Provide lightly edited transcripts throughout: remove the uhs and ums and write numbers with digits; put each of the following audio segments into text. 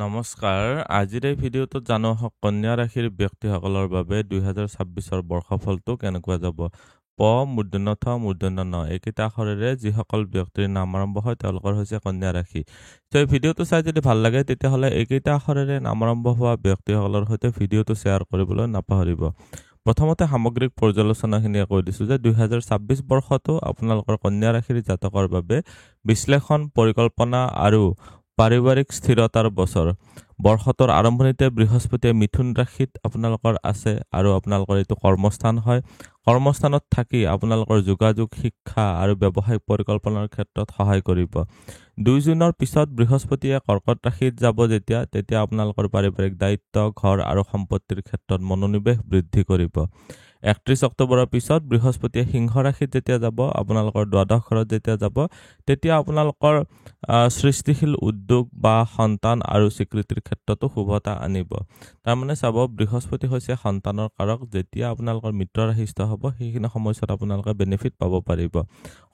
নমস্কাৰ আজিৰ এই ভিডিঅ'টোত জানো কন্যা ৰাশিৰ ব্যক্তিসকলৰ বাবে 2026ৰ বৰ্ষফলটো কেনেকুৱা যাব প মূৰ্ধন্য থ মূৰ্ধন্য ন এইকেইটা আখৰেৰে যিসকল ব্যক্তিৰ নাম আৰম্ভ হয় তেওঁলোকৰ হৈছে কন্যা ৰাশি তো এই ভিডিঅ'টো চাই যদি ভাল লাগে তেতিয়াহ'লে এইকেইটা আখৰেৰে নাম আৰম্ভ হোৱা ব্যক্তিসকলৰ সৈতে ভিডিঅ'টো শ্বেয়াৰ কৰিবলৈ নাপাহৰিব প্ৰথমতে সামগ্ৰিক পৰ্যালোচনাখিনি কৈ দিছোঁ যে 2026 বৰ্ষটো আপোনালোকৰ কন্যা ৰাশিৰ জাতকৰ বাবে বিশ্লেষণ পৰিকল্পনা আৰু পাৰিবাৰিক স্থিৰতাৰ বছৰ বৰ্ষটোৰ আৰম্ভণিতে বৃহস্পতিয়ে মিথুন ৰাশিত আপোনালোকৰ আছে আৰু আপোনালোকৰ এইটো কৰ্মস্থান হয় কৰ্মস্থানত থাকি আপোনালোকৰ যোগাযোগ শিক্ষা আৰু ব্যৱসায়িক পৰিকল্পনাৰ ক্ষেত্ৰত সহায় কৰিব 2 জুনৰ পিছত বৃহস্পতিয়ে কৰ্কট ৰাশিত যাব তেতিয়া আপোনালোকৰ পাৰিবাৰিক দায়িত্ব ঘৰ আৰু সম্পত্তিৰ ক্ষেত্ৰত মনোনিৱেশ বৃদ্ধি কৰিব 31 অক্টোবৰৰ পিছত বৃহস্পতিয়ে সিংহ ৰাশিত যেতিয়া যাব আপোনালোকৰ দ্বাদশ ঘৰত যেতিয়া যাব তেতিয়া আপোনালোকৰ সৃষ্টিশীল উদ্যোগ বা সন্তান আৰু স্বীকৃতিৰ ক্ষেত্ৰতো শুভতা আনিব তাৰমানে চাব বৃহস্পতি হৈছে সন্তানৰ কাৰক যেতিয়া আপোনালোকৰ মিত্ৰ ৰাশিস্থ হ'ব সেইখিনি সময়ছোৱাত আপোনালোকে বেনিফিট পাব পাৰিব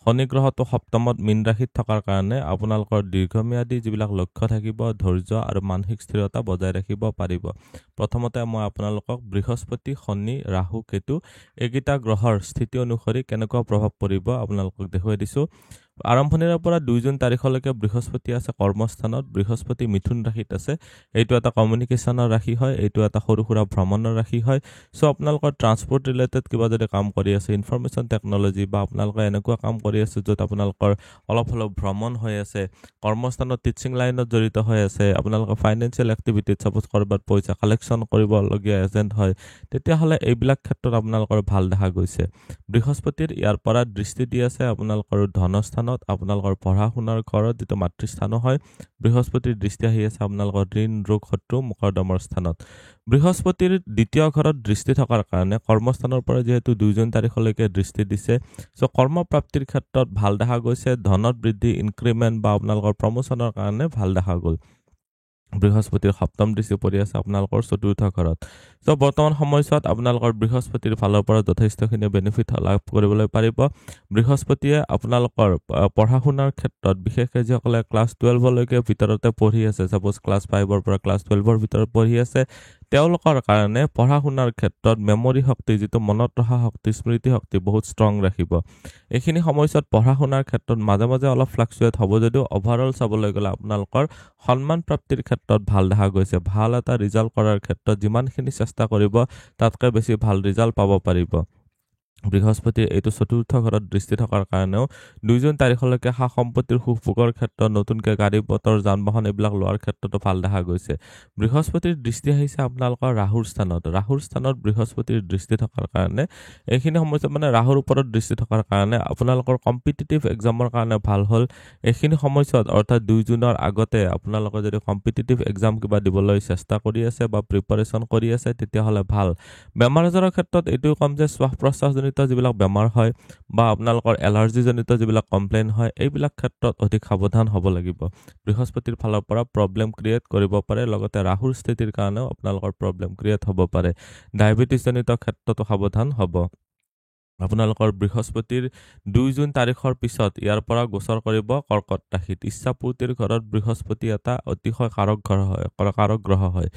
শনি গ্ৰহটো সপ্তমত মীন ৰাশিত থকাৰ কাৰণে আপোনালোকৰ দীৰ্ঘম্যাদী যিবিলাক লক্ষ্য থাকিব ধৈৰ্য আৰু মানসিক স্থিৰতা বজাই ৰাখিব পাৰিব প্ৰথমতে মই আপোনালোকক বৃহস্পতি শনি ৰাহু কেতু এইকেইটা গ্ৰহৰ স্থিতি অনুসৰি কেনেকুৱা প্ৰভাৱ পৰিব আপোনালোকক দেখুৱাই দিছোঁ আৰম্ভণিৰ পৰা 2 জুন তাৰিখলৈকে বৃহস্পতি আছে কৰ্মস্থানত বৃহস্পতি মিথুন ৰাশিত আছে এইটো এটা কমিউনিকেশ্যনৰ ৰাশি হয় এইটো এটা সৰু সুৰা ভ্ৰমণৰ ৰাশি হয় সো আপোনালোকৰ ট্ৰান্সপোৰ্ট ৰিলেটেড কিবা যদি কাম কৰি আছে ইনফৰমেশ্যন টেকনলজি বা আপোনালোকে এনেকুৱা কাম কৰি আছে য'ত আপোনালোকৰ অলপ হলেও ভ্ৰমণ হৈ আছে কৰ্মস্থানত টিচিং লাইনত জড়িত হৈ আছে আপোনালোকৰ ফাইনেন্সিয়েল এক্টিভিটিত সাপোজ কৰবাত পইচা কালেকশ্যন কৰিবলগীয়া এজেণ্ট হয় তেতিয়াহ'লে এইবিলাক ক্ষেত্ৰত আপোনালোকৰ ভাল দেখা গৈছে বৃহস্পতিৰ ইয়াৰ পৰা দৃষ্টি দি আছে আপোনালোকৰ ধনস্থান আপোনালোকৰ পঢ়া শুনাৰ ঘৰত যেটো মাতৃস্থানো হয় বৃহস্পতিৰ দৃষ্টি আহি আছে আপোনালোকৰ ঋণ ৰোগ শত্ৰু মুকৰ্দমৰ স্থানত বৃহস্পতিৰ দ্বিতীয় ঘৰত দৃষ্টি থকাৰ কাৰণে কৰ্মস্থানৰ পৰা যেহেতু 2 জুন তাৰিখলৈকে দৃষ্টি দিছে সো কৰ্মপ্ৰাপ্তিৰ ক্ষেত্ৰত ভাল দেখা গৈছে ধনত বৃদ্ধি ইনক্ৰিমেন্ট বা আপোনালোকৰ প্ৰমোচনৰ কাৰণে ভাল দেখা গ'ল বৃহস্পতিৰ সপ্তম দৃষ্টি পৰি আছে আপোনালোকৰ চতুৰ্থ ঘৰত তো বৰ্তমান সময়ছোৱাত আপোনালোকৰ বৃহস্পতিৰ ফালৰ পৰা যথেষ্টখিনি বেনিফিট লাভ কৰিবলৈ পাৰিব বৃহস্পতিয়ে আপোনালোকৰ পঢ়া শুনাৰ ক্ষেত্ৰত বিশেষকৈ যিসকলে ক্লাছ 12 লৈকে ভিতৰতে পঢ়ি আছে সাপোজ ক্লাছ 5 পৰা ক্লাছ 12 ৰ ভিতৰত পঢ়ি আছে তেওঁলোকৰ কাৰণে পঢ়া শুনাৰ ক্ষেত্ৰত মেমৰি শক্তি যেটো মনত ৰখা শক্তি স্মৃতি শক্তি বহুত ষ্ট্ৰং ৰাখিব এইখিনি সময়ছোৱাত পঢ়া শুনাৰ ক্ষেত্ৰত মাজে মাজে অলপ ফ্লাকচুৱেট হ'ব যদিও ওভাৰঅল চাবলৈ গ'লে আপোনালোকৰ সন্মান প্ৰাপ্তিৰ ক্ষেত্ৰত ভাল দেখা গৈছে ভাল এটা ৰিজাল্ট কৰাৰ ক্ষেত্ৰত যিমানখিনি চেষ্টা কৰিব তাতকৈ বেছি ভাল ৰিজাল্ট পাব পাৰিব বৃহস্পতিৰ এইটো চতুৰ্থ ঘৰত দৃষ্টি থকাৰ কাৰণেও 2 জুন তাৰিখলৈকে সা সম্পত্তিৰ সুখভোগৰ ক্ষেত্ৰত নতুনকৈ গাড়ী মটৰ যান বাহন এইবিলাক লোৱাৰ ক্ষেত্ৰতো ভাল দেখা গৈছে বৃহস্পতিৰ দৃষ্টি আহিছে আপোনালোকৰ ৰাহুৰ স্থানত বৃহস্পতিৰ দৃষ্টি থকাৰ কাৰণে এইখিনি সময়ত মানে ৰাহুৰ ওপৰত দৃষ্টি থকাৰ কাৰণে আপোনালোকৰ কম্পিটিটিভ এক্সামৰ কাৰণে ভাল হ'ল এইখিনি সময়ত অৰ্থাৎ 2 জুনৰ আগতে আপোনালোকে যদি কম্পিটিটিভ এক্সাম কিবা দিবলৈ চেষ্টা কৰি আছে বা প্ৰিপাৰেচন কৰি আছে তেতিয়াহ'লে ভাল বেমাৰ আজাৰৰ ক্ষেত্ৰত এইটো কম যে শ্বাস প্ৰশ্বাস যিবিলাক বেমাৰ হয় বা আপোনালোকৰ এলাৰ্জি জনিত যিবিলাক কমপ্লেইন হয় এইবিলাক ক্ষেত্ৰত অধিক সাৱধান হ'ব লাগিব বৃহস্পতিৰ ফালৰ পৰা প্ৰবলেম ক্ৰিয়েট কৰিব পাৰে লগতে ৰাহুৰ স্থিতিৰ কাৰণেও আপোনালোকৰ প্ৰবলেম ক্ৰিয়েট হ'ব পাৰে ডায়াবেটিছ জনিত ক্ষেত্ৰতো সাৱধান হ'ব আপোনালোকৰ বৃহস্পতিৰ 2 জুন তাৰিখৰ পিছত ইয়াৰ পৰা গোচৰ কৰিব কৰ্কট ৰাশিত ইচ্ছাপূৰ্তিৰ ঘৰত বৃহস্পতি এটা অতিশয় কাৰক গ্ৰহ হয়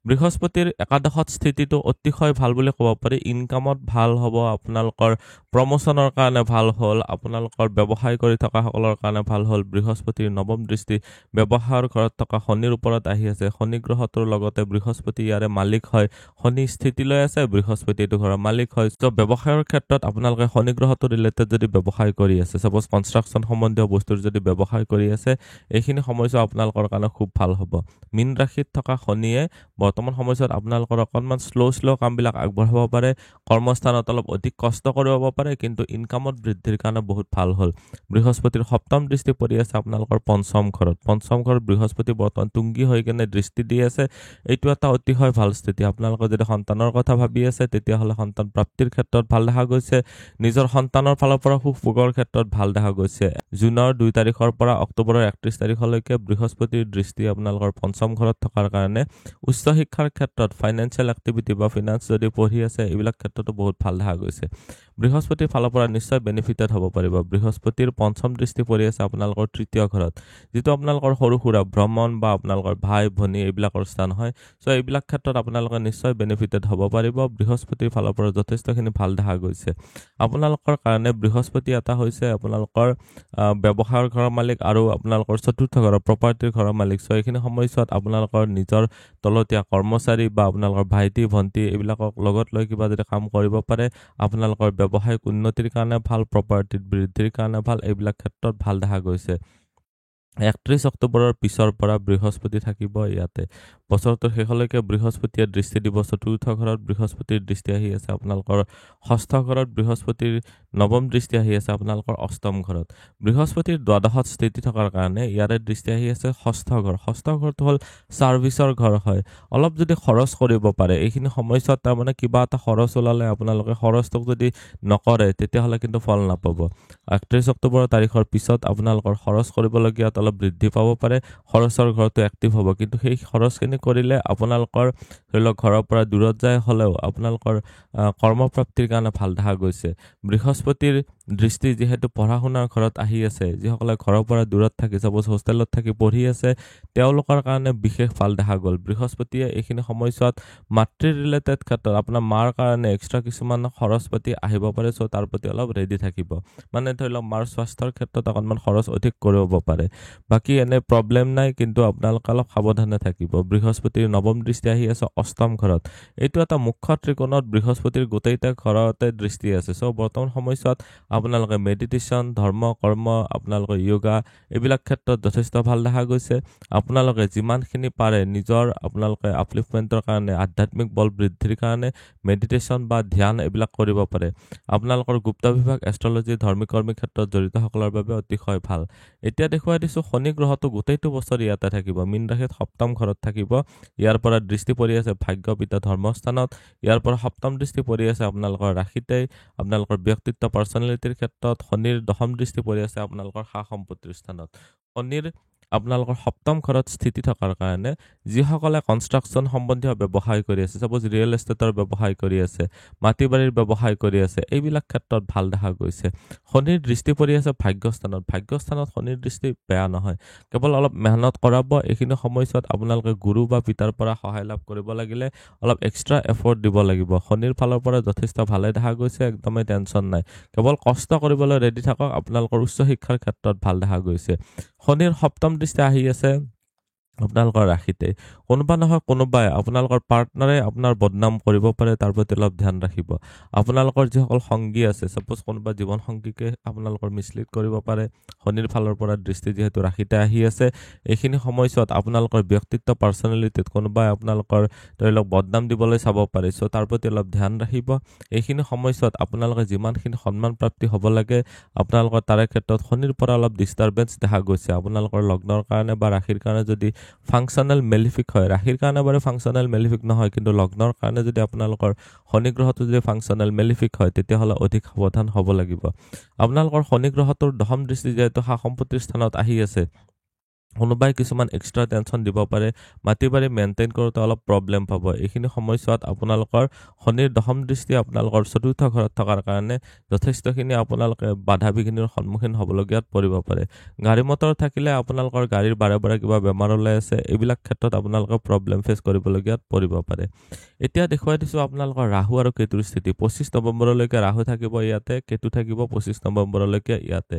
বৃহস্পতিৰ একাদশত স্থিতিটো অতিশয় ভাল বুলি ক'ব পাৰি ইনকামত ভাল হ'ব আপোনালোকৰ প্ৰমোচনৰ কাৰণে ভাল হ'ল আপোনালোকৰ ব্যৱসায় কৰি থকা সকলৰ কাৰণে ভাল হ'ল বৃহস্পতিৰ নৱম দৃষ্টি ব্যৱসায়ৰ ঘৰত থকা শনিৰ ওপৰত আহি আছে শনি গ্ৰহটোৰ লগতে বৃহস্পতি ইয়াৰে মালিক হয় শনি স্থিতি লৈ আছে বৃহস্পতি এইটো ঘৰৰ মালিক হয় তো ব্যৱসায়ৰ ক্ষেত্ৰত আপোনালোকে শনি গ্ৰহটো ৰিলেটেড যদি ব্যৱসায় কৰি আছে সাপোজ কনষ্ট্ৰাকচন সম্বন্ধীয় বস্তুৰ যদি ব্যৱসায় কৰি আছে এইখিনি সময়ছোৱা আপোনালোকৰ কাৰণে খুব ভাল হ'ব মীন ৰাশিত থকা শনিয়ে বৰ্তমান সময়ছোৱাত আপোনালোকৰ অকনমান শ্ল' কামবিলাক আগবঢ়াব পাৰে কৰ্মস্থানত অলপ অধিক কষ্ট কৰিব পাৰে কিন্তু ইনকামত বৃদ্ধিৰ কাৰণে বহুত ভাল হ'ল বৃহস্পতিৰ সপ্তম দৃষ্টি পৰি আছে আপোনালোকৰ পঞ্চম ঘৰত বৃহস্পতি বৰ্তমান তুংগী হৈ কেনে দৃষ্টি দি আছে এইটো এটা অতিশয় ভাল স্থিতি আপোনালোকে যদি সন্তানৰ কথা ভাবি আছে তেতিয়াহ'লে সন্তান প্ৰাপ্তিৰ ক্ষেত্ৰত ভাল দেখা গৈছে নিজৰ সন্তানৰ ফালৰ পৰা সুখভোগৰ ক্ষেত্ৰত ভাল দেখা গৈছে জুনৰ 2 তাৰিখৰ পৰা অক্টোবৰৰ 31 তাৰিখলৈকে বৃহস্পতিৰ দৃষ্টি আপোনালোকৰ পঞ্চম ঘৰত থকাৰ কাৰণে উচ্চ শিক্ষাৰ ক্ষেত্ৰত ফাইনেন্সিয়েল এক্টিভিটি বা ফিনান্স যদি পঢ়ি আছে এইবিলাক ক্ষেত্ৰতো বহুত ভাল দেখা গৈছে। বৃহস্পতিৰ ফালৰ পৰা নিশ্চয় বেনিফিটেড হ'ব পাৰিব। বৃহস্পতিৰ পঞ্চম দৃষ্টি পৰি আছে আপোনালোকৰ তৃতীয় ঘৰত, যিটো আপোনালোকৰ সৰু সুৰা ভ্ৰমণ বা আপোনালোকৰ ভাই ভনী এইবিলাকৰ স্থান হয়। চ' এইবিলাক ক্ষেত্ৰত আপোনালোকে নিশ্চয় বেনিফিটেড হ'ব পাৰিব। বৃহস্পতিৰ ফালৰ পৰা যথেষ্টখিনি ভাল দেখা গৈছে। আপোনালোকৰ কাৰণে বৃহস্পতি এটা হৈছে আপোনালোকৰ ব্যৱসায়ৰ ঘৰৰ মালিক আৰু আপোনালোকৰ চতুৰ্থ ঘৰৰ প্ৰপাৰ্টিৰ ঘৰৰ মালিক। চ' এইখিনি সময়ছোৱাত আপোনালোকৰ নিজৰ তলতীয়া কৰ্মচাৰী বা আপোনালোকৰ ভাইটি ভণ্টি এইবিলাকক লগত লৈ কিবা যদি কাম কৰিব পাৰে, আপোনালোকৰ ব্যৱসায়িক উন্নতিৰ কাৰণে ভাল, প্ৰপাৰ্টিত বৃদ্ধিৰ কাৰণে ভাল, এইবিলাক ক্ষেত্ৰত ভাল দেখা গৈছে। 31 অক্টোবৰৰ পিছৰ পৰা বৃহস্পতি থাকিব ইয়াতে। বছৰটোৰ শেষলৈকে বৃহস্পতিয়ে দৃষ্টি দিব চতুৰ্থ ঘৰত। বৃহস্পতিৰ দৃষ্টি আহি আছে আপোনালোকৰ ষষ্ঠ ঘৰত। বৃহস্পতিৰ নৱম দৃষ্টি আহি আছে আপোনালোকৰ অষ্টম ঘৰত। বৃহস্পতিৰ দ্বাদশত স্থিতি থকাৰ কাৰণে ইয়াৰে দৃষ্টি আহি আছে ষষ্ঠ ঘৰ। ষষ্ঠ ঘৰটো হ'ল ছাৰ্ভিচৰ ঘৰ হয়। অলপ যদি খৰচ কৰিব পাৰে এইখিনি সময়ছোৱাত, তাৰমানে কিবা এটা খৰচ ওলালে আপোনালোকে খৰচটোক যদি নকৰে তেতিয়াহ'লে কিন্তু ফল নাপাব। 31 অক্টোবৰ তাৰিখৰ পিছত আপোনালোকৰ খৰচ কৰিবলগীয়াত অলপ বৃদ্ধি পাব পাৰে। খৰচৰ ঘৰটো এক্টিভ হ'ব, কিন্তু সেই খৰচখিনি কৰিলে আপোনালোকৰ ধৰি লওক ঘৰৰ পৰা দূৰত যায় হ'লেও আপোনালোকৰ কৰ্মপ্ৰাপ্তিৰ কাৰণে ভাল দেখা গৈছে। বৃহস্পতিৰ দৃষ্টি যিহেতু পঢ়া শুনাৰ ঘৰত আহি আছে, যিসকলে ঘৰৰ পৰা দূৰত থাকি চাপ'জ হোষ্টেলত থাকি পঢ়ি আছে তেওঁলোকৰ কাৰণে বিশেষ ভাল দেখা গ'ল। বৃহস্পতিয়ে এইখিনি সময়ছোৱাত মাতৃ ৰিলেটেড ক্ষেত্ৰত আপোনাৰ মাৰ কাৰণে এক্সট্ৰা কিছুমান খৰচ পাতি আহিব পাৰে। চ' তাৰ প্ৰতি অলপ ৰেডি থাকিব। মানে ধৰি লওক মাৰ স্বাস্থ্যৰ ক্ষেত্ৰত অকণমান খৰচ অধিক কৰিব পাৰে। বাকী এনে প্ৰব্লেম নাই, কিন্তু আপোনালোকে অলপ সাৱধানে থাকিব। বৃহস্পতিৰ নৱম দৃষ্টি আহি আছে অষ্টম ঘৰত। এইটো এটা মুখ্য ত্ৰিকোণত বৃহস্পতিৰ গোটেইটা ঘৰতে দৃষ্টি আছে। চ' বৰ্তমান সময়ছোৱাত আপোনালোকে মেডিটেশ্যন, ধৰ্ম কৰ্ম, আপোনালোকৰ য়োগা এইবিলাক ক্ষেত্ৰত যথেষ্ট ভাল দেখা গৈছে। আপোনালোকে যিমানখিনি পাৰে নিজৰ আপোনালোকে আপলিফমেণ্টৰ কাৰণে, আধ্যাত্মিক বল বৃদ্ধিৰ কাৰণে মেডিটেশ্যন বা ধ্যান এইবিলাক কৰিব পাৰে। আপোনালোকৰ গুপ্ত বিভাগ, এষ্ট্ৰলজি, ধৰ্মী ক্ষেত্ৰত জড়িতসকলৰ বাবে অতিশয় ভাল। এতিয়া দেখুৱাই দিছোঁ শনি গ্ৰহটো গোটেইটো বছৰ ইয়াতে থাকিব। মীন ৰাশিত সপ্তম ঘৰত থাকিব। ইয়াৰ পৰা দৃষ্টি পৰি আছে ভাগ্য পিতা ধৰ্মস্থানত। ইয়াৰ পৰা সপ্তম দৃষ্টি পৰি আছে আপোনালোকৰ ৰাশিতেই। আপোনালোকৰ ব্যক্তিত্ব পাৰ্চনেলিটিৰ ক্ষেত্ৰত শনিৰ দশম দৃষ্টি পৰি আছে আপোনালোকৰ সা সম্পত্তিৰ স্থানত। শনিৰ আপোনালোকৰ সপ্তম ঘৰত স্থিতি থকাৰ কাৰণে যিসকলে কনষ্ট্ৰাকশ্যন সম্বন্ধীয় ব্যৱসায় কৰি আছে, চাপ'জ ৰিয়েল এষ্টেটৰ ব্যৱসায় কৰি আছে, মাটি বাৰীৰ ব্যৱসায় কৰি আছে, এইবিলাক ক্ষেত্ৰত ভাল দেখা গৈছে। শনিৰ দৃষ্টি পৰি আছে ভাগ্যস্থানত। ভাগ্যস্থানত শনিৰ দৃষ্টি বেয়া নহয়, কেৱল অলপ মেহনত কৰাব। এইখিনি সময়ছোৱাত আপোনালোকে গুৰু বা পিতাৰ পৰা সহায় লাভ কৰিব লাগিলে অলপ এক্সট্ৰা এফৰ্ট দিব লাগিব। শনিৰ ফালৰ পৰা যথেষ্ট ভালে দেখা গৈছে, একদমেই টেনশ্যন নাই। কেৱল কষ্ট কৰিবলৈ ৰেডি থাকক। আপোনালোকৰ উচ্চ শিক্ষাৰ ক্ষেত্ৰত ভাল দেখা গৈছে। শনিৰ সপ্তম দৃষ্টি আহি আছে আপোনালোকৰ ৰাশিতে। কোনোবা নহয় কোনোবাই আপোনালোকৰ পাৰ্টনাৰে আপোনাৰ বদনাম কৰিব পাৰে, তাৰ প্ৰতি অলপ ধ্যান ৰাখিব। আপোনালোকৰ যিসকল সংগী আছে, চাপ'জ কোনোবা জীৱন সংগীকে আপোনালোকৰ মিছলিড কৰিব পাৰে। শনিৰ ফালৰ পৰা দৃষ্টি যিহেতু ৰাশিতে আহি আছে, এইখিনি সময়ছোৱাত আপোনালোকৰ ব্যক্তিত্ব পাৰ্চনেলিটিত কোনোবাই আপোনালোকৰ ধৰি লওক বদনাম দিবলৈ চাব পাৰে। চ' তাৰ প্ৰতি অলপ ধ্যান ৰাখিব। এইখিনি সময়ছোৱাত আপোনালোকে যিমানখিনি সন্মান প্ৰাপ্তি হ'ব লাগে আপোনালোকৰ তাৰে ক্ষেত্ৰত শনিৰ পৰা অলপ ডিষ্টাৰ্বেঞ্চ দেখা গৈছে। আপোনালোকৰ লগ্নৰ কাৰণে বা ৰাশিৰ কাৰণে যদি ফাংচনেল মেলিফিক হয়, ৰাশিৰ কাৰণে বাৰু ফাংচনেল মেলিফিক নহয়, কিন্তু লগ্নৰ কাৰণে যদি আপোনালোকৰ শনি গ্ৰহটো যদি ফাংচনেল মেলিফিক হয় তেতিয়াহ'লে অধিক সাৱধান হ'ব লাগিব। আপোনালোকৰ শনি গ্ৰহটোৰ দশম দৃষ্টি যিহেতু সা সম্পত্তিৰ স্থানত আহি আছে, কোনোবাই কিছুমান এক্সট্ৰা টেনশ্যন দিব পাৰে। মাটি বাৰী মেইনটেইন কৰোঁতে অলপ প্ৰব্লেম পাব। এইখিনি সময়ছোৱাত আপোনালোকৰ শনিৰ দশম দৃষ্টি আপোনালোকৰ চতুৰ্থ ঘৰত থকাৰ কাৰণে যথেষ্টখিনি আপোনালোকে বাধা বিঘিনিৰ সন্মুখীন হ'বলগীয়াত পৰিব পাৰে। গাড়ী মটৰ থাকিলে আপোনালোকৰ গাড়ীৰ বাৰে বাৰে কিবা বেমাৰ ওলাই আছে, এইবিলাক ক্ষেত্ৰত আপোনালোকে প্ৰব্লেম ফেচ কৰিবলগীয়াত পৰিব পাৰে। এতিয়া দেখুৱাই দিছোঁ আপোনালোকৰ ৰাহু আৰু কেতুৰ স্থিতি। 25 নৱেম্বৰলৈকে ৰাহু থাকিব ইয়াতে, কেতু থাকিব 25 নৱেম্বৰলৈকে ইয়াতে।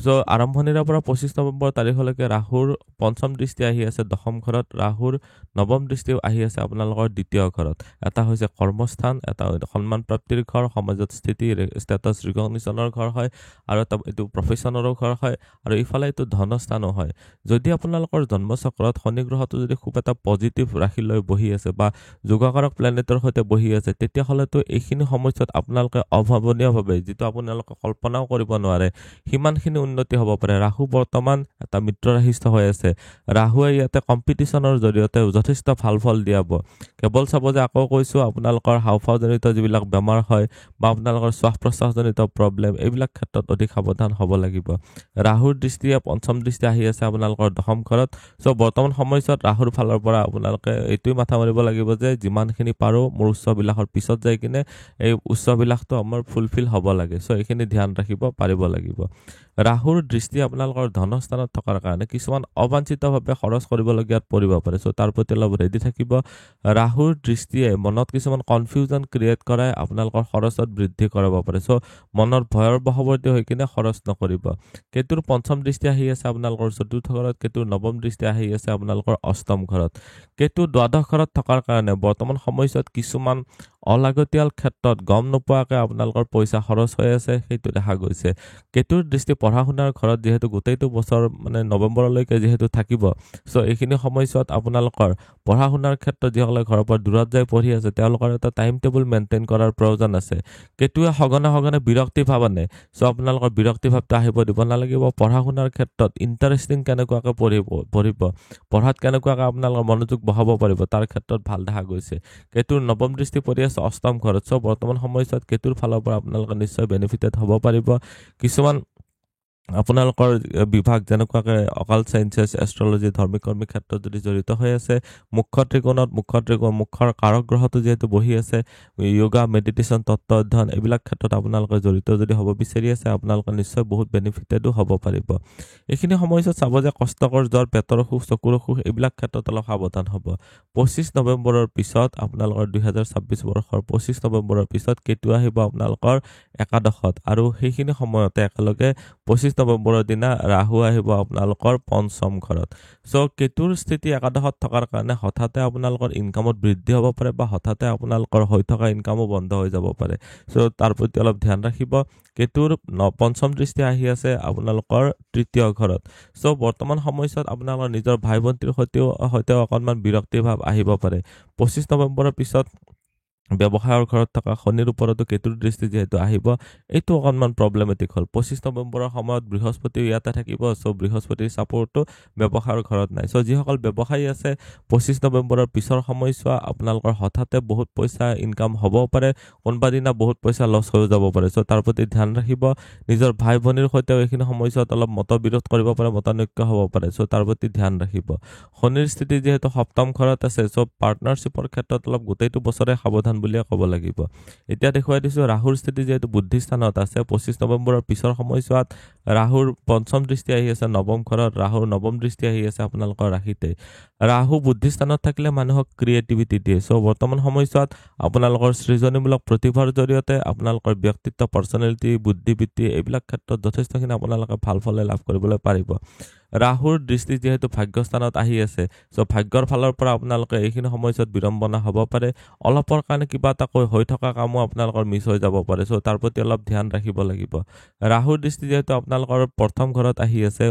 চ' আৰম্ভণিৰে পৰা 25 নৱেম্বৰ তাৰিখলৈকে ৰাহুৰ পঞ্চম দৃষ্টি আহি আছে দশম ঘৰত। ৰাহুৰ নৱম দৃষ্টিও আহি আছে আপোনালোকৰ দ্বিতীয় ঘৰত। এটা হৈছে কৰ্মস্থান, এটা সন্মান প্ৰাপ্তিৰ ঘৰ, সমাজত স্থিতি ষ্টেটাছ ৰিকগনিশ্যনৰ ঘৰ হয়, আৰু এটা এইটো প্ৰফেশ্যনৰো ঘৰ হয়, আৰু ইফালে এইটো ধনস্থানো হয়। যদি আপোনালোকৰ জন্মচক্ৰত শনি গ্ৰহটো যদি খুব এটা পজিটিভ ৰাশি লৈ বহি আছে বা যোগাকাৰক প্লেনেটৰ সৈতে বহি আছে, তেতিয়াহ'লেতো এইখিনি সময়ছোৱাত আপোনালোকে অভাৱনীয়ভাৱে, যিটো আপোনালোকে কল্পনাও কৰিব নোৱাৰে, সিমানখিনি উন্নতি হ'ব পাৰে। ৰাহু বৰ্তমান এটা মিত্ৰ ৰাশিস্থ হৈ আছে। ৰাহুৱে ইয়াতে কম্পিটিশ্যনৰ জৰিয়তে যথেষ্ট ভাল ফল দিয়াব। কেৱল চাব যে আকৌ কৈছোঁ আপোনালোকৰ হাওঁফাওঁজনিত যিবিলাক বেমাৰ হয় বা আপোনালোকৰ শ্বাস প্ৰশ্বাসজনিত প্ৰব্লেম এইবিলাক ক্ষেত্ৰত অধিক সাৱধান হ'ব লাগিব। ৰাহুৰ দৃষ্টিয়ে পঞ্চম দৃষ্টি আহি আছে আপোনালোকৰ দশম ঘৰত। চ' বৰ্তমান সময়ছোৱাত ৰাহুৰ ফালৰ পৰা আপোনালোকে এইটোৱে মাথা মাৰিব লাগিব যে যিমানখিনি পাৰোঁ মোৰ উচ্চবিলাসৰ পিছত যাই কিনে এই উচ্চবিলাসটো আমাৰ ফুলফিল হ'ব লাগে। চ' এইখিনি ধ্যান ৰাখিব পাৰিব লাগিব। ৰাহুৰ দৃষ্টি আপোনালোকৰ ধনস্থানত থকাৰ কাৰণে কিছুমান অবাঞ্ছিতভাৱে খৰচ কৰিবলগীয়াত পৰিব পাৰে। চ' তাৰ প্ৰতি অলপ ৰেডি থাকিব। ৰাহুৰ দৃষ্টিয়ে মনত কিছুমান কনফিউজন ক্ৰিয়েট কৰাই আপোনালোকৰ খৰচত বৃদ্ধি কৰাব পাৰে। চ' মনৰ ভয়ৰ বশৱৰ্তী হৈ কিনে খৰচ নকৰিব। কেতুৰ পঞ্চম দৃষ্টি আহি আছে আপোনালোকৰ চতুৰ্থ ঘৰত, কেতুৰ নৱম দৃষ্টি আহি আছে আপোনালোকৰ অষ্টম ঘৰত। কেতু দ্বাদশ ঘৰত থকাৰ কাৰণে বৰ্তমান সময়ছোৱাত কিছুমান অলাগতিয়াল ক্ষেত্ৰত গম নোপোৱাকৈ আপোনালোকৰ পইচা খৰচ হৈ আছে, সেইটো দেখা গৈছে। কেতুৰ দৃষ্টি পঢ়া শুনাৰ ঘৰত যিহেতু গোটেইটো বছৰ নৱেম্বৰলৈকে যিহেতু থাকিব, চ' এইখিনি সময়ছোৱাত আপোনালোকৰ পঢ়া শুনাৰ ক্ষেত্ৰত যিসকলে ঘৰৰ পৰা দূৰত যাই পঢ়ি আছে তেওঁলোকৰ এটা টাইম টেবুল মেইনটেইন কৰাৰ প্ৰয়োজন আছে। কেতুৱে সঘনে বিৰক্তি ভাৱ আনে। চ' আপোনালোকৰ বিৰক্তি ভাৱটো আহিব দিব নালাগিব। পঢ়া শুনাৰ ক্ষেত্ৰত ইণ্টাৰেষ্টিং কেনেকুৱাকৈ পঢ়িব, পঢ়াত কেনেকুৱাকৈ আপোনালোকৰ মনোযোগ বহাব পাৰিব তাৰ ক্ষেত্ৰত ভাল দেখা গৈছে। কেতুৰ নৱম দৃষ্টি পৰি আছে অষ্টম ঘৰত। চ' বৰ্তমান সময়ছোৱাত কেতুৰ ফালৰ পৰা আপোনালোকে নিশ্চয় বেনিফিটেড হ'ব পাৰিব। কিছুমান আপোনালোকৰ বিভাগ যেনেকুৱাকৈ অকাল্ট চাইন্সেছ, এষ্ট্ৰলজি, ধৰ্মিক কৰ্মী ক্ষেত্ৰত যদি জড়িত হৈ আছে, মুখ্যৰ কাৰক গ্ৰহটো যিহেতু বহি আছে, য়োগা, মেডিটেশ্যন, তত্ত্ব অধ্যয়ন এইবিলাক ক্ষেত্ৰত আপোনালোকে জড়িত যদি হ'ব বিচাৰি আছে আপোনালোকে নিশ্চয় বহুত বেনিফিটেডো হ'ব পাৰিব। এইখিনি সময়ছোৱাত চাব যে কষ্টকৰ জ্বৰ, পেটৰ অসুখ, চকুৰ অসুখ এইবিলাক ক্ষেত্ৰত অলপ সাৱধান হ'ব। 25 নৱেম্বৰৰ পিছত আপোনালোকৰ 2026 বৰ্ষৰ 25 নৱেম্বৰৰ পিছত কেতু আহিব আপোনালোকৰ একাদশত আৰু সেইখিনি সময়তে একেলগে 25 নৱেম্বৰৰ দিনা ৰাহু আহিব আপোনালোকৰ পঞ্চম ঘৰত। চ' কেতুৰ স্থিতি একাদশত থকাৰ কাৰণে হঠাতে আপোনালোকৰ ইনকামত বৃদ্ধি হ'ব পাৰে বা হঠাতে আপোনালোকৰ হৈ থকা ইনকামো বন্ধ হৈ যাব পাৰে। চ' তাৰ প্ৰতি অলপ ধ্যান ৰাখিব। কেতুৰ পঞ্চম দৃষ্টি আহি আছে আপোনালোকৰ তৃতীয় ঘৰত। চ' বৰ্তমান সময়ছোৱাত আপোনালোকৰ নিজৰ ভাই ভণ্টিৰ সৈতেও অকণমান বিৰক্তি ভাৱ আহিব পাৰে। 25 নৱেম্বৰৰ পিছত ব্যৱসায়ৰ ঘৰত থকা শনিৰ ওপৰতো কেতুৰ দৃষ্টি যিহেতু আহিব, এইটো অকণমান প্ৰব্লেমেটিক হ'ল। 25 নৱেম্বৰৰ সময়ত বৃহস্পতিও ইয়াতে থাকিব। চ' বৃহস্পতিৰ ছাপোৰ্টটো ব্যৱসায়ৰ ঘৰত নাই। চ' যিসকল ব্যৱসায়ী আছে 25 নৱেম্বৰৰ পিছৰ সময়ছোৱা আপোনালোকৰ হঠাতে বহুত পইচা ইনকাম হ'ব পাৰে, কোনোবা দিনা বহুত পইচা লছ হৈ যাব পাৰে। চ' তাৰ প্ৰতি ধ্যান ৰাখিব। নিজৰ ভাই ভনীৰ সৈতেও এইখিনি সময়ছোৱাত অলপ মতবিৰোধ কৰিব পাৰে, মতানৈক্য হ'ব পাৰে। চ' তাৰ প্ৰতি ধ্যান ৰাখিব। শনিৰ স্থিতি যিহেতু সপ্তম ঘৰত আছে, চ' পাৰ্টনাৰশ্বিপৰ ক্ষেত্ৰত অলপ গোটেইটো বছৰে সাৱধান বুলিয়ে ক'ব লাগিব। এতিয়া দেখুৱাই দিছোঁ ৰাহুৰ স্থিতি যিহেতু বুদ্ধিস্থানত আছে, 25 নৱেম্বৰৰ পিছৰ সময়ছোৱাত ৰাহুৰ পঞ্চম দৃষ্টি আহি আছে নৱম ঘৰত, ৰাহুৰ নৱম দৃষ্টি আহি আছে আপোনালোকৰ ৰাশিতে। ৰাহু বুদ্ধিস্থানত থাকিলে মানুহক ক্ৰিয়েটিভিটি দিয়ে। চ' বৰ্তমান সময়ছোৱাত আপোনালোকৰ সৃজনীমূলক প্ৰতিভাৰ জৰিয়তে আপোনালোকৰ ব্যক্তিত্ব, পাৰ্চনেলিটি, বুদ্ধিবৃত্তি এইবিলাক ক্ষেত্ৰত যথেষ্টখিনি আপোনালোকে ভাল ফলে লাভ কৰিবলৈ পাৰিব। ৰাহুৰ দৃষ্টি যিহেতু ভাগ্যস্থানত আহি আছে, চ' ভাগ্যৰ ফালৰ পৰা আপোনালোকে এইখিনি সময়ছোৱাত বিড়ম্বনা হ'ব পাৰে। অলপৰ কাৰণে কিবা এটা হৈ থকা কামো আপোনালোকৰ মিছ হৈ যাব পাৰে। চ' তাৰ প্ৰতি অলপ ধ্যান ৰাখিব লাগিব। ৰাহুৰ দৃষ্টি যিহেতু আপোনালোকৰ প্ৰথম ঘৰত আহি আছে,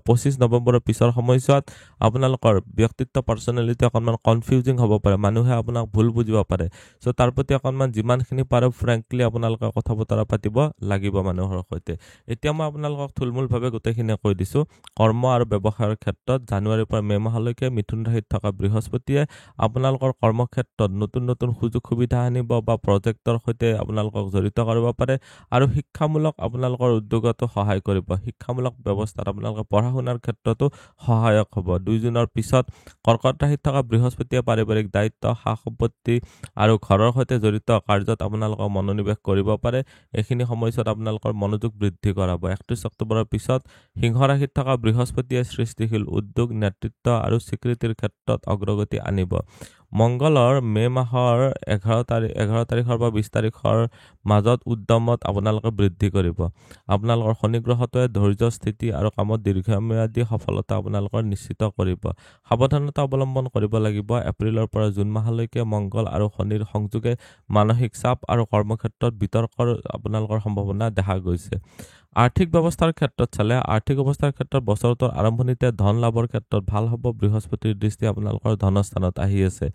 25 নৱেম্বৰৰ পিছৰ সময়ছোৱাত আপোনালোকৰ ব্যক্তিত্ব, পাৰ্চনেলিটি অকণমান কনফিউজিং হ'ব পাৰে। মানুহে আপোনাক ভুল বুজিব পাৰে। চ' তাৰ প্ৰতি অকণমান যিমানখিনি পাৰে ফ্ৰেংকলি আপোনালোকে কথা বতৰা পাতিব লাগিব মানুহৰ সৈতে। এতিয়া মই আপোনালোকক থুলমূলভাৱে গোটেইখিনি কৈ দিছোঁ। কৰ্ম আৰু ব্যৱসায়ৰ ক্ষেত্ৰত জানুৱাৰীৰ পৰা মে' মাহলৈকে মিথুন ৰাশিত থকা বৃহস্পতিয়ে আপোনালোকৰ কৰ্মক্ষেত্ৰত নতুন সুযোগ সুবিধা আনিব বা প্ৰজেক্টৰ সৈতে আপোনালোকক জড়িত কৰিব পাৰে আৰু শিক্ষামূলক আপোনালোকৰ উদ্যোগতো সহায় কৰিব। শিক্ষামূলক ব্যৱস্থাত আপোনালোকে পঢ়া শুনাৰ ক্ষেত্ৰতো সহায়ক হ'ব। 2 জুনৰ পিছত কৰ্কট ৰাশিত থকা বৃহস্পতিয়ে পাৰিবাৰিক দায়িত্ব, সা সম্পত্তি আৰু ঘৰৰ সৈতে জড়িত কাৰ্যত আপোনালোকক মনোনিৱেশ কৰিব পাৰে। এইখিনি সময়ছোৱাত আপোনালোকৰ মনোযোগ বৃদ্ধি কৰাব। 31 অক্টোবৰৰ পিছত সিংহ ৰাশিত থকা বৃহস্পতিয়ে সৃষ্টিশীল উদ্যোগ, নেতৃত্ব আৰু স্বীকৃতিৰ ক্ষেত্ৰত অগ্ৰগতি আনিব। মংগলৰ মে' মাহৰ 11 তাৰিখৰ পৰা 20 তাৰিখৰ মাজত উদ্যমত আপোনালোকে বৃদ্ধি কৰিব। আপোনালোকৰ শনি গ্ৰহটোৱে ধৈৰ্য, স্থিতি আৰু কামত দীৰ্ঘম্যাদী সফলতা আপোনালোকৰ নিশ্চিত কৰিব। সাৱধানতা অৱলম্বন কৰিব লাগিব। এপ্ৰিলৰ পৰা জুন মাহলৈকে মংগল আৰু শনিৰ সংযোগে মানসিক চাপ আৰু কৰ্মক্ষেত্ৰত বিতৰ্কৰ আপোনালোকৰ সম্ভাৱনা দেখা গৈছে। আৰ্থিক ব্যৱস্থাৰ ক্ষেত্ৰত চালে আৰ্থিক অৱস্থাৰ ক্ষেত্ৰত বছৰটোৰ আৰম্ভণিতে ধন লাভৰ ক্ষেত্ৰত ভাল হ'ব। বৃহস্পতিৰ দৃষ্টি আপোনালোকৰ ধনস্থানত আহি আছে।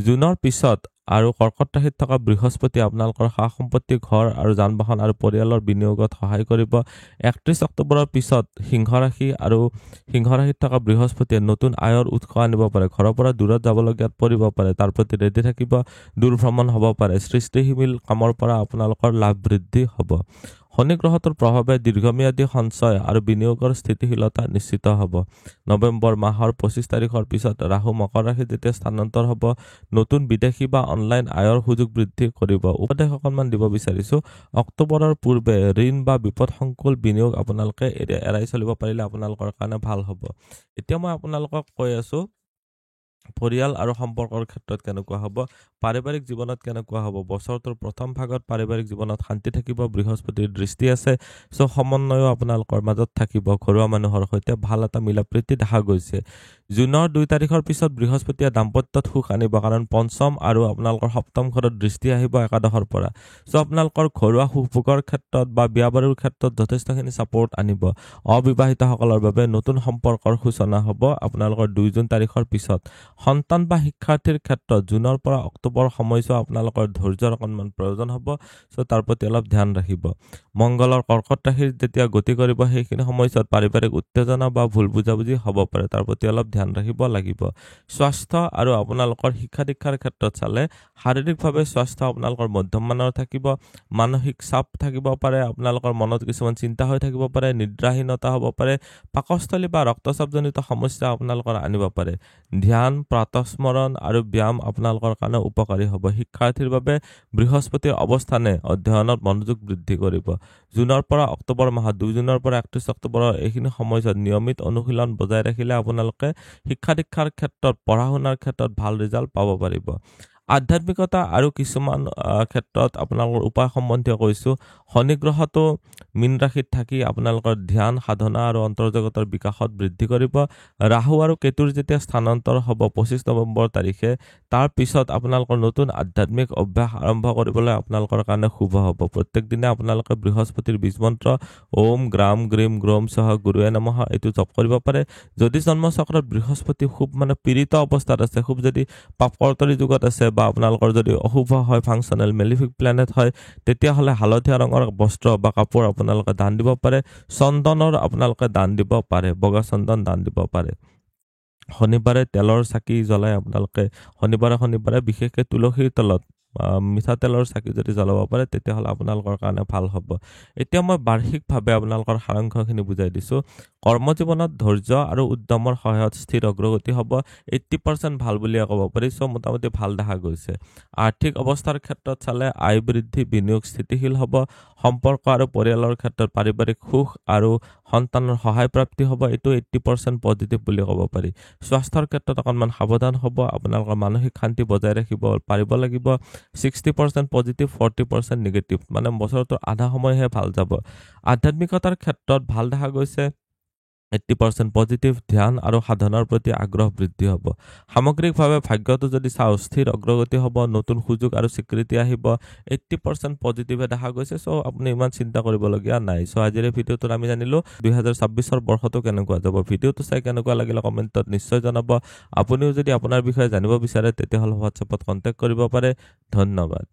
জুনৰ পিছত আৰু কৰ্কট ৰাশিত থকা বৃহস্পতি আপোনালোকৰ সা সম্পত্তি, ঘৰ আৰু যান বাহন আৰু পৰিয়ালৰ বিনিয়োগত সহায় কৰিব। 31 অক্টোবৰৰ পিছত সিংহ ৰাশিত থকা বৃহস্পতিয়ে নতুন আয়ৰ উৎস আনিব পাৰে। ঘৰৰ পৰা দূৰত যাবলগীয়াত পৰিব পাৰে, তাৰ প্ৰতি ৰেডি থাকিব। দূৰ ভ্ৰমণ হ'ব পাৰে। সৃষ্টিশীল কামৰ পৰা আপোনালোকৰ লাভ বৃদ্ধি হ'ব। শনি গ্ৰহটোৰ প্ৰভাৱে দীৰ্ঘম্যাদী সঞ্চয় আৰু বিনিয়োগৰ স্থিতিশীলতা নিশ্চিত হ'ব। নৱেম্বৰ মাহৰ 25 তাৰিখৰ পিছত ৰাহু মকৰ ৰাশিত যেতিয়া স্থানান্তৰ হ'ব, নতুন বিদেশী বা অনলাইন আয়ৰ সুযোগ বৃদ্ধি কৰিব। উপদেশ অকণমান দিব বিচাৰিছোঁ, অক্টোবৰৰ পূৰ্বে ঋণ বা বিপদসংকুল বিনিয়োগ আপোনালোকে এৰাই চলিব পাৰিলে আপোনালোকৰ কাৰণে ভাল হ'ব। এতিয়া মই আপোনালোকক কৈ আছোঁ পৰিয়াল আৰু সম্পৰ্কৰ ক্ষেত্ৰত কেনেকুৱা হ'ব, পাৰিবাৰিক জীৱনত কেনেকুৱা হ'ব। বছৰটোৰ প্ৰথম ভাগত পাৰিবাৰিক জীৱনত শান্তি থাকিব, বৃহস্পতিৰ দৃষ্টি আছে, সমন্বয়ো আপোনালোকৰ মাজত থাকিব। ঘৰুৱা মানুহৰ সৈতে ভাল এটা মিলা প্ৰীতি দেখা গৈছে। জুনৰ 2 তাৰিখৰ পিছত বৃহস্পতিয়ে দাম্পত্যত সুখ আনিব, কাৰণ পঞ্চম আৰু আপোনালোকৰ সপ্তম ঘৰত দৃষ্টি আহিব একাদশৰ পৰা। আপোনালোকৰ ঘৰুৱা সুখভোগৰ ক্ষেত্ৰত বা বিয়া বাৰুৰ ক্ষেত্ৰত যথেষ্টখিনি ছাপোৰ্ট আনিব। অবিবাহিতসকলৰ বাবে নতুন সম্পৰ্কৰ সূচনা হ'ব আপোনালোকৰ 2 জুন তাৰিখৰ পিছত। সন্তান বা শিক্ষাৰ্থীৰ ক্ষেত্ৰত জুনৰ পৰা অক্টোবৰ সময়ছোৱা আপোনালোকৰ ধৈৰ্যৰ অকণমান প্ৰয়োজন হ'ব, তাৰ প্ৰতি অলপ ধ্যান ৰাখিব। মংগলৰ কৰ্কট ৰাশিৰ যেতিয়া গতি কৰিব, সেইখিনি সময়ছোৱাত পাৰিবাৰিক উত্তেজনা বা ভুল বুজাবুজি হ'ব পাৰে, তাৰ প্ৰতি অলপ ধ্যান ৰাখিব লাগিব। স্বাস্থ্য আৰু আপোনালোকৰ শিক্ষা দীক্ষাৰ ক্ষেত্ৰত চালে শাৰীৰিকভাৱে স্বাস্থ্য আপোনালোকৰ মধ্যমমানৰ থাকিব। মানসিক চাপ থাকিব পাৰে, আপোনালোকৰ মনত কিছুমান চিন্তা হৈ থাকিব পাৰে, নিদ্ৰাহীনতা হ'ব পাৰে, পাকস্থলী বা ৰক্তচাপজনিত সমস্যা আপোনালোকৰ আনিব পাৰে। ধ্যান, প্ৰাতঃস্মৰণ আৰু ব্যায়াম আপোনালোকৰ কাৰণে উপকাৰী হ'ব। শিক্ষাৰ্থীৰ বাবে বৃহস্পতিৰ অৱস্থানে অধ্যয়নত মনোযোগ বৃদ্ধি কৰিব। জুনৰ পৰা অক্টোবৰ মাহত 2 জুনৰ পৰা 31 অক্টোবৰৰ এইখিনি সময়ছোৱাত নিয়মিত অনুশীলন বজাই ৰাখিলে আপোনালোকে শিক্ষা দীক্ষাৰ ক্ষেত্ৰত, পঢ়া শুনাৰ ক্ষেত্ৰত ভাল ৰিজাল্ট পাব পাৰিব। আধ্যাত্মিকতা আৰু কিছুমান ক্ষেত্ৰত আপোনালোকৰ উপায় সম্বন্ধীয় কৈছোঁ। শনি গ্ৰহটো মীন ৰাশিত থাকি আপোনালোকৰ ধ্যান, সাধনা আৰু অন্তৰ্জগতৰ বিকাশত বৃদ্ধি কৰিব। ৰাহু আৰু কেতুৰ যেতিয়া স্থানান্তৰ হ'ব 25 নৱেম্বৰ তাৰিখে, তাৰ পিছত আপোনালোকৰ নতুন আধ্যাত্মিক অভ্যাস আৰম্ভ কৰিবলৈ আপোনালোকৰ কাৰণে শুভ হ'ব। প্ৰত্যেক দিনে আপোনালোকে বৃহস্পতিৰ বীজ মন্ত্ৰ ওম গ্ৰাম গ্ৰীম গ্ৰোম সহ গুৰুৱে নমঃ এইটো জপ কৰিব পাৰে। যদি জন্মচক্ৰত বৃহস্পতি খুব পীড়িত অৱস্থাত আছে, খুব যদি পাপকৰ্তৰি যুগত আছে বা আপোনালোকৰ যদি অশুভ হয়, ফাংচনেল মেলিফিক প্লেনেট হয়, তেতিয়াহ'লে হালধীয়া ৰঙৰ বস্ত্ৰ বা কাপোৰ আপোনালোকে দান দিব পাৰে। চন্দনৰ আপোনালোকে দান দিব পাৰে, বগা চন্দন দান দিব পাৰে। শনিবাৰে তেলৰ চাকি জ্বলাই আপোনালোকে শনিবাৰে বিশেষকৈ তুলসীৰ তলত মিঠাতেলৰ চাকি যদি জ্বলাব পাৰে, তেতিয়াহ'লে আপোনালোকৰ কাৰণে ভাল হ'ব। এতিয়া মই বাৰ্ষিকভাৱে আপোনালোকৰ সাৰাংশখিনি বুজাই দিছোঁ। কৰ্মজীৱনত ধৈৰ্য আৰু উদ্যমৰ সহায়ত স্থিৰ অগ্ৰগতি হ'ব। 80% ভাল বুলিয়ে ক'ব পাৰি, মোটামুটি ভাল দেখা গৈছে। আৰ্থিক অৱস্থাৰ ক্ষেত্ৰত চালে আয় বৃদ্ধি, বিনিয়োগ স্থিতিশীল হ'ব। সম্পৰ্ক আৰু পৰিয়ালৰ ক্ষেত্ৰত পাৰিবাৰিক সুখ আৰু সন্তানৰ সহায় প্ৰাপ্তি হ'ব, এইটো 80% পজিটিভ বুলি ক'ব পাৰি। স্বাস্থ্যৰ ক্ষেত্ৰত অকণমান সাৱধান হ'ব, আপোনালোকৰ মানসিক শান্তি বজাই ৰাখিব পাৰিব লাগিব। 60% পজিটিভ, 40% নিগেটিভ, বছৰটোৰ আধা সময়হে ভাল যাব। আধ্যাত্মিকতাৰ ক্ষেত্ৰত ভাল দেখা গৈছে, 80% পজিটিভ, ধ্যান আৰু সাধনাৰ প্ৰতি আগ্ৰহ বৃদ্ধি হ'ব। সামগ্ৰিকভাৱে ভাগ্যটো যদি চাওঁ, স্থিৰ অগ্ৰগতি হ'ব, নতুন সুযোগ আৰু স্বীকৃতি আহিব, 80% পজিটিভে দেখা গৈছে। আপুনি ইমান চিন্তা কৰিবলগীয়া নাই। আজিৰ ভিডিঅ'টোত আমি জানিলোঁ 2026 বৰ্ষটো কেনেকুৱা যাব। ভিডিঅ'টো চাই কেনেকুৱা লাগিলে কমেণ্টত নিশ্চয় জনাব। আপুনিও যদি আপোনাৰ বিষয়ে জানিব বিচাৰে, তেতিয়াহ'লে হোৱাটছএপত কণ্টেক্ট কৰিব পাৰে। ধন্যবাদ।